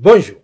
Bonjour.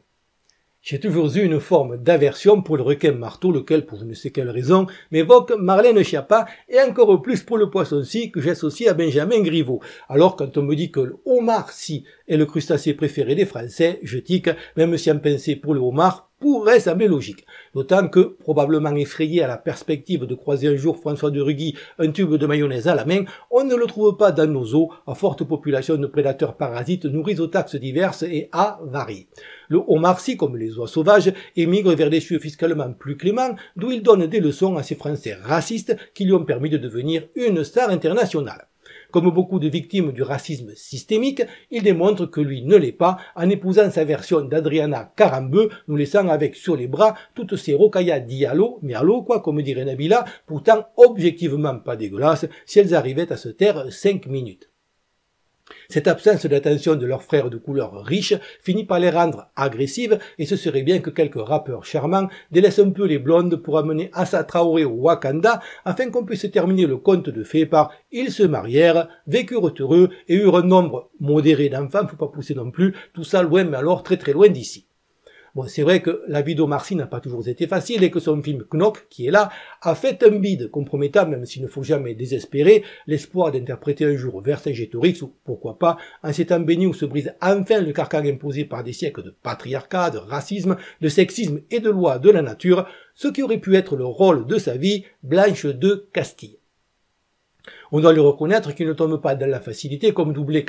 J'ai toujours eu une forme d'aversion pour le requin-marteau, lequel, pour je ne sais quelle raison, m'évoque Marlène Schiappa, et encore plus pour le poisson-ci que j'associe à Benjamin Griveaux. Alors, quand on me dit que le homard-ci est le crustacé préféré des Français, je tique, même si en penser pour le homard pourrait sembler logique. D'autant que, probablement effrayé à la perspective de croiser un jour François de Rugy un tube de mayonnaise à la main, on ne le trouve pas dans nos eaux, à forte population de prédateurs parasites nourris aux taxes diverses et avariées. Le homard-ci, comme les oies sauvages, émigre vers des cieux fiscalement plus cléments, d'où il donne des leçons à ces Français racistes qui lui ont permis de devenir une star internationale. Comme beaucoup de victimes du racisme systémique, il démontre que lui ne l'est pas en épousant sa version d'Adriana Karambeu, nous laissant avec sur les bras toutes ces rocaillas Diallo, merlot quoi, comme dirait Nabila, pourtant objectivement pas dégueulasses si elles arrivaient à se taire 5 minutes. Cette absence d'attention de leurs frères de couleur riche finit par les rendre agressives et ce serait bien que quelques rappeurs charmants délaissent un peu les blondes pour amener Assa Traoré au Wakanda afin qu'on puisse terminer le conte de fées par « ils se marièrent, vécurent heureux et eurent un nombre modéré d'enfants », faut pas pousser non plus, tout ça loin mais alors très très loin d'ici. Bon, c'est vrai que la vie d'Omar Sy n'a pas toujours été facile et que son film Knock, qui est là, a fait un bide compromettant, même s'il ne faut jamais désespérer, l'espoir d'interpréter un jour Vercingétorix ou, pourquoi pas, en ces temps bénis où se brise enfin le carcan imposé par des siècles de patriarcat, de racisme, de sexisme et de lois de la nature, ce qui aurait pu être le rôle de sa vie, Blanche de Castille. On doit lui reconnaître qu'il ne tombe pas dans la facilité comme doublé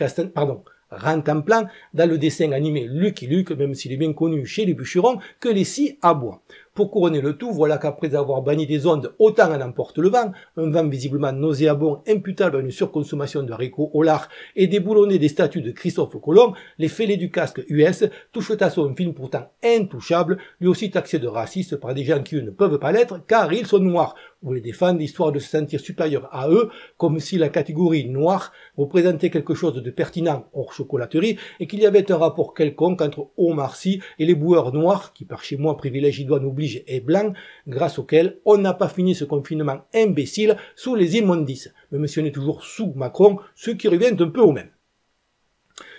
Rantanplan dans le dessin animé Lucky Luke, même s'il est bien connu chez les bûcherons que les scies aboient. Pour couronner le tout, voilà qu'après avoir banni des ondes autant en emporte le vent, un vent visiblement nauséabond imputable à une surconsommation de haricots au lard et déboulonné des statues de Christophe Colomb, les fêlés du casque US touchent à son film pourtant intouchable, lui aussi taxé de raciste par des gens qui eux ne peuvent pas l'être car ils sont noirs, ou les défendent histoire de se sentir supérieurs à eux, comme si la catégorie noire représentait quelque chose de pertinent hors chocolaterie et qu'il y avait un rapport quelconque entre Omar Sy et les boueurs noirs, qui par chez moi privilégie idoine oblige et blanc, grâce auquel on n'a pas fini ce confinement imbécile sous les immondices, même si on est toujours sous Macron, ce qui revient un peu au même.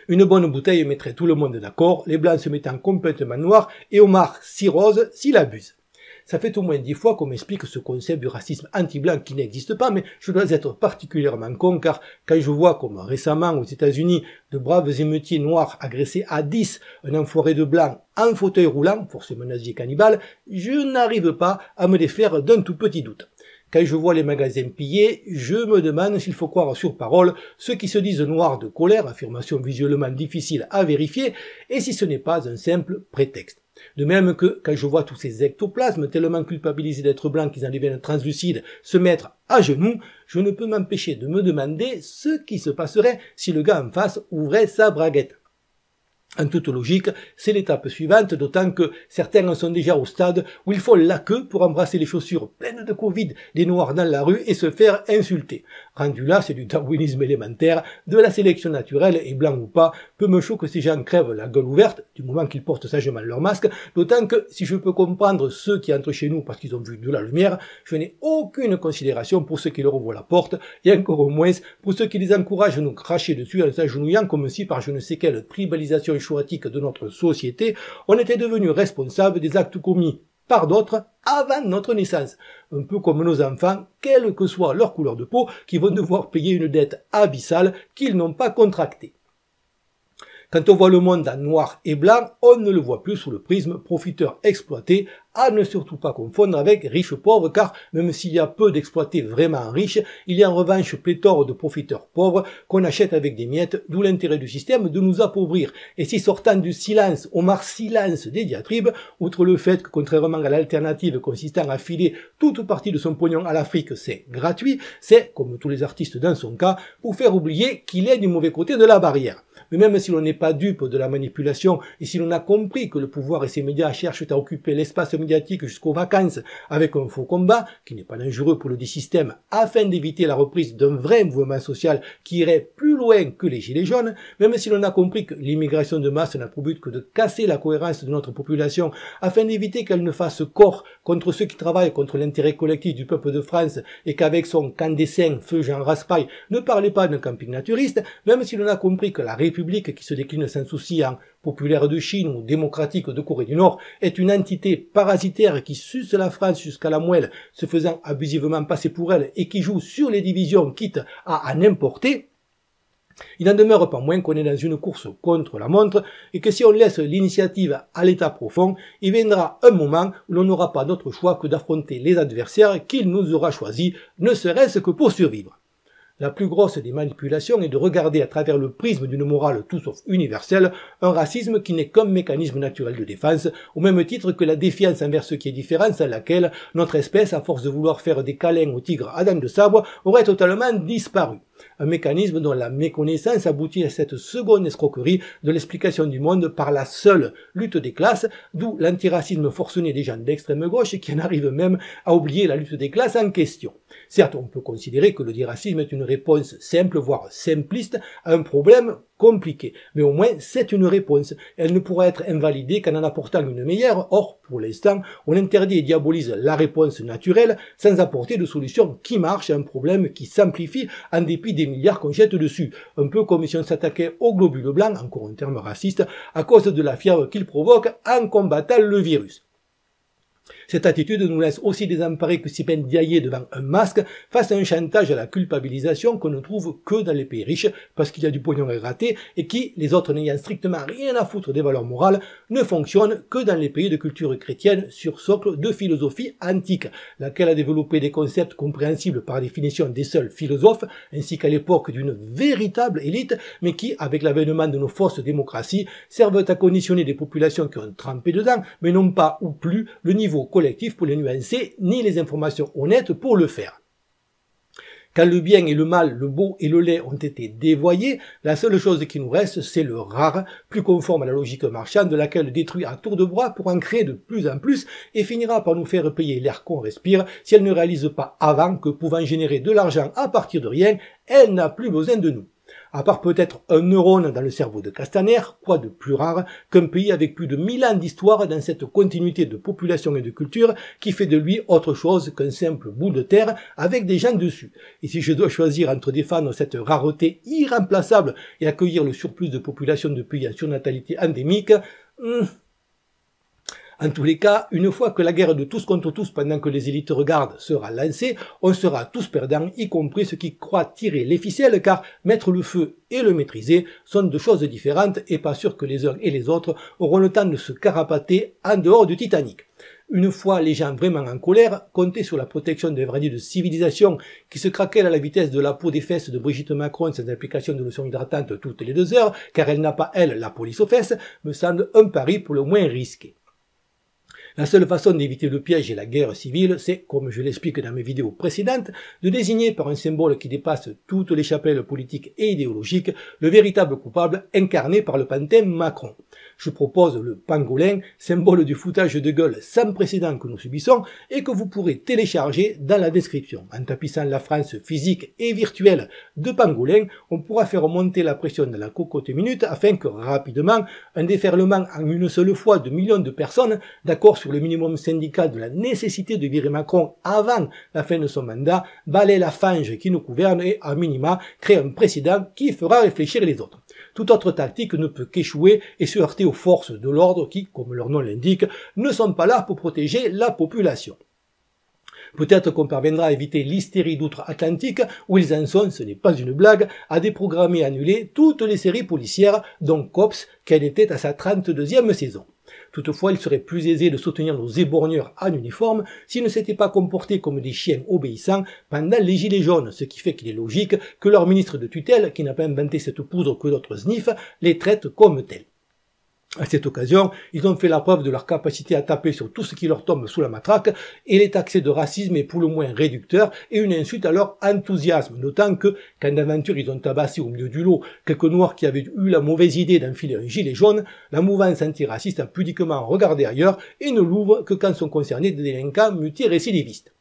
Une bonne bouteille mettrait tout le monde d'accord, les blancs se mettant complètement noirs et Omar Sy rose s'il abuse. Ça fait au moins 10 fois qu'on m'explique ce concept du racisme anti-blanc qui n'existe pas, mais je dois être particulièrement con car quand je vois comme récemment aux États-Unis de braves émeutiers noirs agressés à 10 un enfoiré de blanc en fauteuil roulant, forcément nazi et cannibale, je n'arrive pas à me défaire d'un tout petit doute. Quand je vois les magasins pillés, je me demande s'il faut croire sur parole ceux qui se disent noirs de colère, affirmation visuellement difficile à vérifier, et si ce n'est pas un simple prétexte. De même que, quand je vois tous ces ectoplasmes tellement culpabilisés d'être blancs qu'ils en deviennent translucides se mettre à genoux, je ne peux m'empêcher de me demander ce qui se passerait si le gars en face ouvrait sa braguette. En toute logique, c'est l'étape suivante, d'autant que certains en sont déjà au stade où il faut la queue pour embrasser les chaussures pleines de Covid des noirs dans la rue et se faire insulter. Rendu là, c'est du darwinisme élémentaire, de la sélection naturelle, et blanc ou pas, peu me chaud que ces gens crèvent la gueule ouverte, du moment qu'ils portent sagement leur masque, d'autant que, si je peux comprendre ceux qui entrent chez nous parce qu'ils ont vu de la lumière, je n'ai aucune considération pour ceux qui leur ouvrent la porte, et encore moins pour ceux qui les encouragent à nous cracher dessus en s'agenouillant comme si par je ne sais quelle tribalisation choatique de notre société, on était devenu responsable des actes commis par d'autres avant notre naissance. Un peu comme nos enfants, quelle que soit leur couleur de peau, qui vont devoir payer une dette abyssale qu'ils n'ont pas contractée. Quand on voit le monde en noir et blanc, on ne le voit plus sous le prisme profiteur-exploité, à ne surtout pas confondre avec riche-pauvre, car même s'il y a peu d'exploités vraiment riches, il y a en revanche pléthore de profiteurs pauvres qu'on achète avec des miettes, d'où l'intérêt du système de nous appauvrir. Et si sortant du silence, Omar silence des diatribes, outre le fait que contrairement à l'alternative consistant à filer toute partie de son pognon à l'Afrique, c'est gratuit, c'est, comme tous les artistes dans son cas, pour faire oublier qu'il est du mauvais côté de la barrière. Mais même si l'on n'est pas dupe de la manipulation et si l'on a compris que le pouvoir et ses médias cherchent à occuper l'espace médiatique jusqu'aux vacances avec un faux combat, qui n'est pas dangereux pour le système, afin d'éviter la reprise d'un vrai mouvement social qui irait plus loin que les gilets jaunes, même si l'on a compris que l'immigration de masse n'a pour but que de casser la cohérence de notre population afin d'éviter qu'elle ne fasse corps contre ceux qui travaillent contre l'intérêt collectif du peuple de France et qu'avec son candescin feu Jean Raspail ne parlait pas d'un camping naturiste, même si l'on a compris que la République qui se décline sans souci en populaire de Chine ou démocratique de Corée du Nord est une entité parasitaire qui suce la France jusqu'à la moelle, se faisant abusivement passer pour elle et qui joue sur les divisions quitte à en importer, il n'en demeure pas moins qu'on est dans une course contre la montre et que si on laisse l'initiative à l'état profond, il viendra un moment où l'on n'aura pas d'autre choix que d'affronter les adversaires qu'il nous aura choisis, ne serait-ce que pour survivre. La plus grosse des manipulations est de regarder à travers le prisme d'une morale tout sauf universelle un racisme qui n'est qu'un mécanisme naturel de défense, au même titre que la défiance envers ce qui est différent, sans laquelle notre espèce, à force de vouloir faire des câlins aux tigres à dents de sabre, aurait totalement disparu. Un mécanisme dont la méconnaissance aboutit à cette seconde escroquerie de l'explication du monde par la seule lutte des classes, d'où l'antiracisme forcené des gens d'extrême gauche qui en arrivent même à oublier la lutte des classes en question. Certes, on peut considérer que le diracisme est une réponse simple, voire simpliste, à un problème compliqué, mais au moins c'est une réponse. Elle ne pourra être invalidée qu'en en apportant une meilleure. Or, pour l'instant, on interdit et diabolise la réponse naturelle sans apporter de solution qui marche à un problème qui s'amplifie en dépit des milliards qu'on jette dessus. Un peu comme si on s'attaquait aux globules blancs, encore un terme raciste, à cause de la fièvre qu'il provoque en combattant le virus. Cette attitude nous laisse aussi désemparés que si peine d'yailler devant un masque face à un chantage à la culpabilisation qu'on ne trouve que dans les pays riches parce qu'il y a du pognon à gratter et qui, les autres n'ayant strictement rien à foutre des valeurs morales, ne fonctionne que dans les pays de culture chrétienne sur socle de philosophie antique, laquelle a développé des concepts compréhensibles par définition des seuls philosophes ainsi qu'à l'époque d'une véritable élite mais qui, avec l'avènement de nos fausses démocraties, servent à conditionner des populations qui ont trempé dedans mais n'ont pas ou plus le niveau collectif pour les nuancer, ni les informations honnêtes pour le faire. Quand le bien et le mal, le beau et le laid ont été dévoyés, la seule chose qui nous reste, c'est le rare, plus conforme à la logique marchande, laquelle détruit à tour de bras pour en créer de plus en plus et finira par nous faire payer l'air qu'on respire si elle ne réalise pas avant que, pouvant générer de l'argent à partir de rien, elle n'a plus besoin de nous. À part peut-être un neurone dans le cerveau de Castaner, quoi de plus rare qu'un pays avec plus de 1000 ans d'histoire dans cette continuité de population et de culture qui fait de lui autre chose qu'un simple bout de terre avec des gens dessus. Et si je dois choisir entre défendre cette rareté irremplaçable et accueillir le surplus de population de pays à surnatalité endémique, en tous les cas, une fois que la guerre de tous contre tous pendant que les élites regardent sera lancée, on sera tous perdants, y compris ceux qui croient tirer les ficelles, car mettre le feu et le maîtriser sont deux choses différentes et pas sûr que les uns et les autres auront le temps de se carapater en dehors du Titanic. Une fois les gens vraiment en colère, comptez sur la protection des vrais de civilisation qui se craquellent à la vitesse de la peau des fesses de Brigitte Macron sans application de lotion hydratante toutes les 2 heures, car elle n'a pas, elle, la police aux fesses, me semble un pari pour le moins risqué. La seule façon d'éviter le piège et la guerre civile, c'est, comme je l'explique dans mes vidéos précédentes, de désigner par un symbole qui dépasse toutes les chapelles politiques et idéologiques le véritable coupable incarné par le pantin Macron. Je propose le pangolin, symbole du foutage de gueule sans précédent que nous subissons et que vous pourrez télécharger dans la description. En tapissant la France physique et virtuelle de pangolin, on pourra faire monter la pression dans la cocotte minute afin que rapidement, un déferlement en une seule fois de millions de personnes, d'accord sur le minimum syndical de la nécessité de virer Macron avant la fin de son mandat, balaie la fange qui nous gouverne et, à minima, crée un précédent qui fera réfléchir les autres. Toute autre tactique ne peut qu'échouer et se heurter aux forces de l'ordre qui, comme leur nom l'indique, ne sont pas là pour protéger la population. Peut-être qu'on parviendra à éviter l'hystérie d'outre-Atlantique où ils en sont, ce n'est pas une blague, à déprogrammer et annuler toutes les séries policières, dont Cops, qu'elle était à sa 32e saison. Toutefois, il serait plus aisé de soutenir nos éborgneurs en uniforme s'ils ne s'étaient pas comportés comme des chiens obéissants pendant les gilets jaunes, ce qui fait qu'il est logique que leur ministre de tutelle, qui n'a pas inventé cette poudre que d'autres sniffent, les traite comme tels. À cette occasion, ils ont fait la preuve de leur capacité à taper sur tout ce qui leur tombe sous la matraque et les taxer de racisme est pour le moins réducteur et une insulte à leur enthousiasme, d'autant que, quand d'aventure ils ont tabassé au milieu du lot quelques noirs qui avaient eu la mauvaise idée d'enfiler un gilet jaune, la mouvance antiraciste a pudiquement regardé ailleurs et ne l'ouvre que quand sont concernés des délinquants multirécidivistes.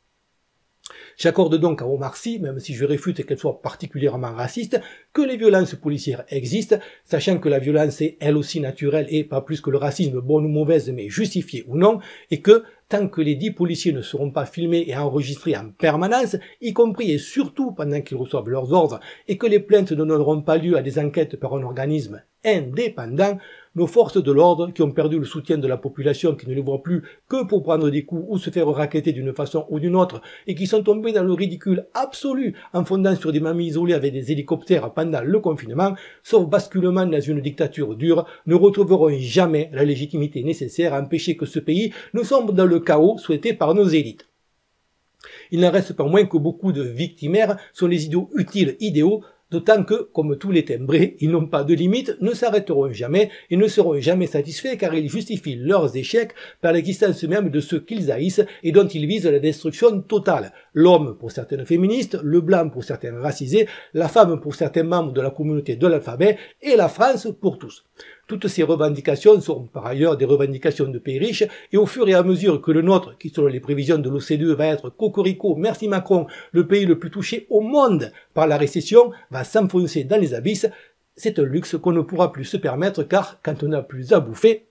J'accorde donc à Omar Sy, même si je réfute qu'elle soit particulièrement raciste, que les violences policières existent, sachant que la violence est elle aussi naturelle et pas plus que le racisme, bonne ou mauvaise, mais justifiée ou non, et que, tant que les 10 policiers ne seront pas filmés et enregistrés en permanence, y compris et surtout pendant qu'ils reçoivent leurs ordres, et que les plaintes ne donneront pas lieu à des enquêtes par un organisme indépendant, nos forces de l'ordre, qui ont perdu le soutien de la population, qui ne les voit plus que pour prendre des coups ou se faire racketter d'une façon ou d'une autre, et qui sont tombés dans le ridicule absolu en fondant sur des mamies isolées avec des hélicoptères pendant le confinement, sauf basculement dans une dictature dure, ne retrouveront jamais la légitimité nécessaire à empêcher que ce pays ne sombre dans le chaos souhaité par nos élites. Il n'en reste pas moins que beaucoup de victimaires sont les idiots utiles idéaux, d'autant que, comme tous les timbrés, ils n'ont pas de limite, ne s'arrêteront jamais et ne seront jamais satisfaits car ils justifient leurs échecs par l'existence même de ceux qu'ils haïssent et dont ils visent la destruction totale. L'homme pour certaines féministes, le blanc pour certains racisés, la femme pour certains membres de la communauté de l'alphabet et la France pour tous. Toutes ces revendications sont par ailleurs des revendications de pays riches et au fur et à mesure que le nôtre, qui selon les prévisions de l'OCDE va être cocorico, merci Macron, le pays le plus touché au monde par la récession, va s'enfoncer dans les abysses, c'est un luxe qu'on ne pourra plus se permettre car quand on n'a plus à bouffer,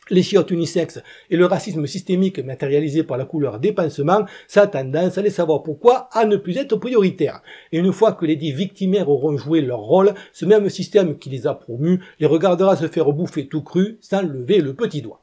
les chiottes unisexes et le racisme systémique matérialisé par la couleur des pansements, ça a tendance, allez savoir pourquoi, à ne plus être prioritaire. Et une fois que les 10 victimaires auront joué leur rôle, ce même système qui les a promus les regardera se faire bouffer tout cru sans lever le petit doigt.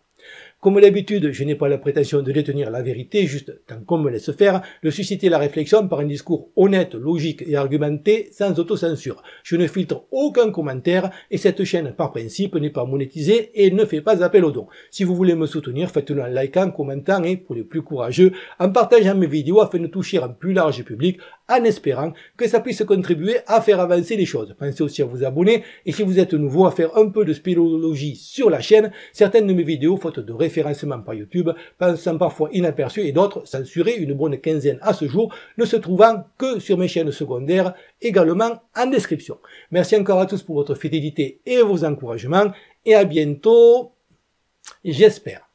Comme d'habitude, je n'ai pas la prétention de détenir la vérité, juste tant qu'on me laisse faire, de susciter la réflexion par un discours honnête, logique et argumenté, sans autocensure. Je ne filtre aucun commentaire et cette chaîne, par principe, n'est pas monétisée et ne fait pas appel aux dons. Si vous voulez me soutenir, faites-le en likant, commentant et, pour les plus courageux, en partageant mes vidéos afin de toucher un plus large public, en espérant que ça puisse contribuer à faire avancer les choses. Pensez aussi à vous abonner et si vous êtes nouveau à faire un peu de spéléologie sur la chaîne, certaines de mes vidéos, faute de référencement par YouTube, passant parfois inaperçues et d'autres censurées, une bonne quinzaine à ce jour, ne se trouvant que sur mes chaînes secondaires, également en description. Merci encore à tous pour votre fidélité et vos encouragements et à bientôt, j'espère.